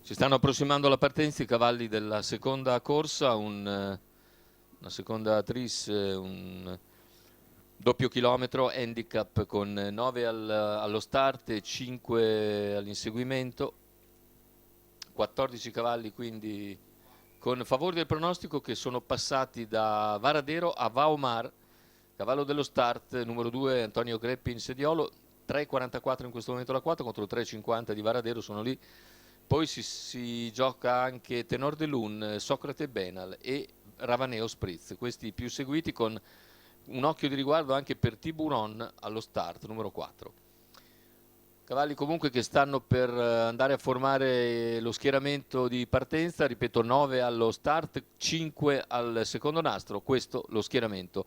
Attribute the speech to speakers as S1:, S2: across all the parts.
S1: Si stanno approssimando alla partenza i cavalli della seconda corsa, una seconda tris, un doppio chilometro, handicap con 9 allo start e 5 all'inseguimento, 14 cavalli quindi con favore del pronostico che sono passati da Varadero a Vaomar, cavallo dello start numero 2 Antonio Greppi in sediolo, 3,44 in questo momento la quota contro il 3,50 di Varadero, sono lì. Poi si gioca anche Tenor de Lune, Socrate Benal e Ravaneo Spritz, questi più seguiti, con un occhio di riguardo anche per Tiburon allo start, numero 4. Cavalli comunque che stanno per andare a formare lo schieramento di partenza, ripeto 9 allo start, 5 al secondo nastro, questo lo schieramento.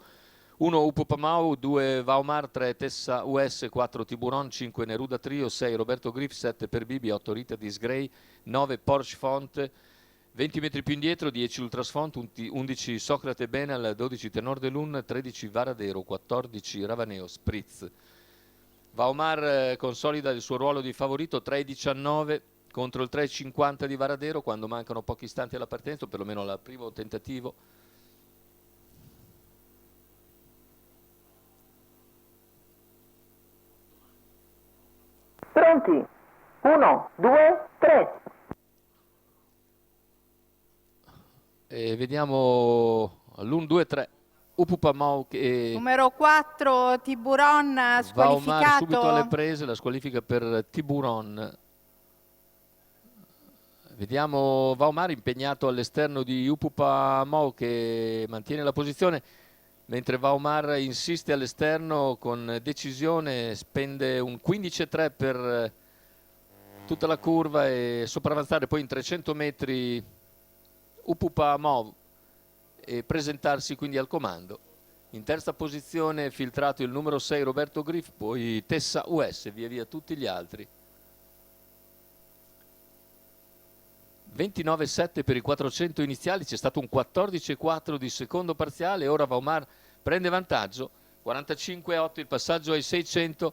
S1: 1 Upupamau, 2 Vaomar, 3 Tessa US, 4 Tiburon, 5 Neruda Trio, 6 Roberto Griff, 7 per Bibi, 8 Rita Disgrey, 9 Porsche Font, 20 metri più indietro 10 Ultrasfont, 11 Socrate Benal, 12 Tenor de Lune, 13 Varadero, 14 Ravaneo Spritz. Vaomar consolida il suo ruolo di favorito, 3,19 contro il 3,50 di Varadero quando mancano pochi istanti alla partenza, o perlomeno al primo tentativo.
S2: Pronti? 1, 2, 3.
S1: E vediamo l'1, 2, 3. Upupamau che
S3: numero 4 Tiburon
S1: Vaomar subito alle
S3: squalificato.
S1: prese, la squalifica per Tiburon. Vediamo Vaomar impegnato all'esterno di Upupamau che mantiene la posizione, mentre Vaomar insiste all'esterno con decisione, spende un 15,3 per tutta la curva e sopravanzare poi in 300 metri Upupamau e presentarsi quindi al comando. In terza posizione filtrato il numero 6 Roberto Griff, poi Tessa US, via via tutti gli altri. 29,7 per i 400 iniziali, c'è stato un 14,4 di secondo parziale, ora Vaomar prende vantaggio, 45,8 il passaggio ai 600,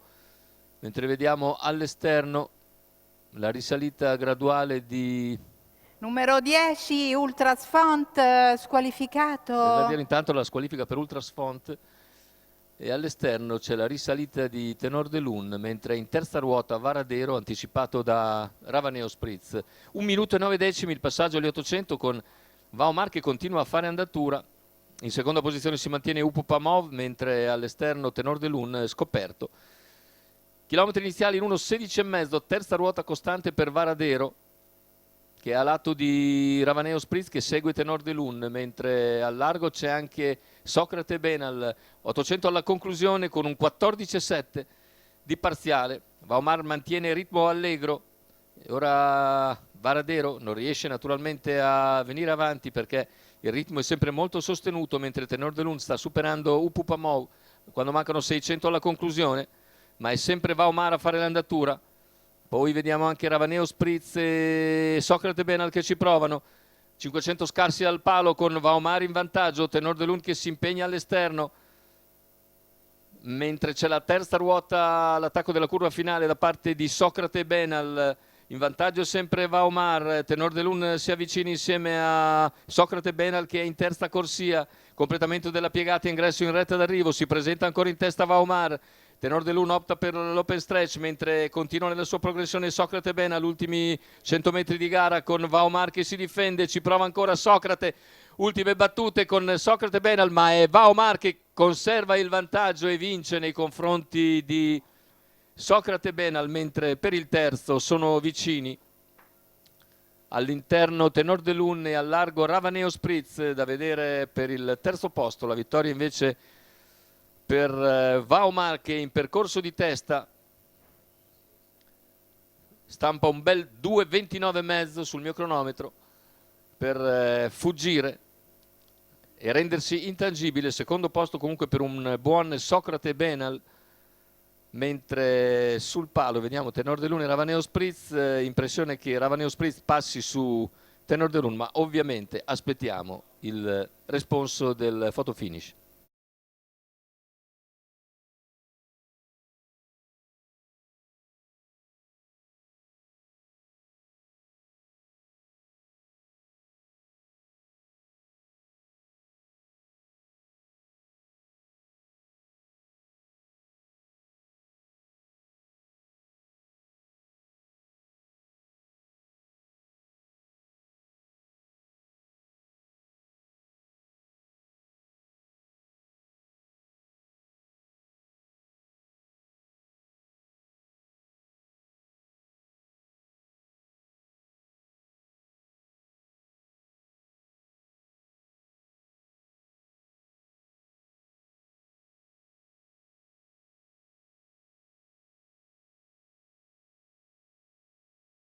S1: mentre vediamo all'esterno la risalita graduale di
S3: numero 10 Ultrasfont squalificato.
S1: Devo dire intanto la squalifica per Ultrasfont, e all'esterno c'è la risalita di Tenor de Lune, mentre in terza ruota Varadero anticipato da Ravaneo Spritz. 1 minuto e 9 decimi il passaggio agli 800 con Vaomar che continua a fare andatura. In seconda posizione si mantiene Upupamau, mentre all'esterno Tenor de Lune scoperto. Chilometri iniziali in 1,16,5, terza ruota costante per Varadero, che è a lato di Ravaneo Spritz che segue Tenor de Lune, mentre al largo c'è anche Socrate Benal, 800 alla conclusione con un 14,7 di parziale. Vaomar mantiene ritmo allegro e ora Varadero non riesce naturalmente a venire avanti perché il ritmo è sempre molto sostenuto, mentre Tenor de Lune sta superando Upupamau quando mancano 600 alla conclusione, ma è sempre Vaomar a fare l'andatura. Poi vediamo anche Ravaneo Spritz e Socrate Benal che ci provano. 500 scarsi al palo con Vaomar in vantaggio, Tenor de Lune che si impegna all'esterno, mentre c'è la terza ruota all'attacco della curva finale da parte di Socrate Benal. In vantaggio sempre Vaomar, Tenor de Lune si avvicina insieme a Socrate Benal che è in terza corsia, completamento della piegata, ingresso in retta d'arrivo, si presenta ancora in testa Vaomar. Tenor de Lune opta per l'open stretch mentre continua nella sua progressione Socrate Benal, ultimi 100 metri di gara con Vaomar che si difende, ci prova ancora Socrate, ultime battute con Socrate Benal, ma è Vaomar che conserva il vantaggio e vince nei confronti di Socrate Benal, mentre per il terzo sono vicini all'interno Tenor de Lune e al largo Ravaneo Spritz. Da vedere per il terzo posto, la vittoria invece per Vaomar che in percorso di testa stampa un bel 2,29,5 sul mio cronometro per fuggire e rendersi intangibile. Secondo posto comunque per un buon Socrate Benal, mentre sul palo vediamo Tenor de Lune e Ravaneo Spritz. Impressione che Ravaneo Spritz passi su Tenor de Lune, ma ovviamente aspettiamo il responso del photo finish.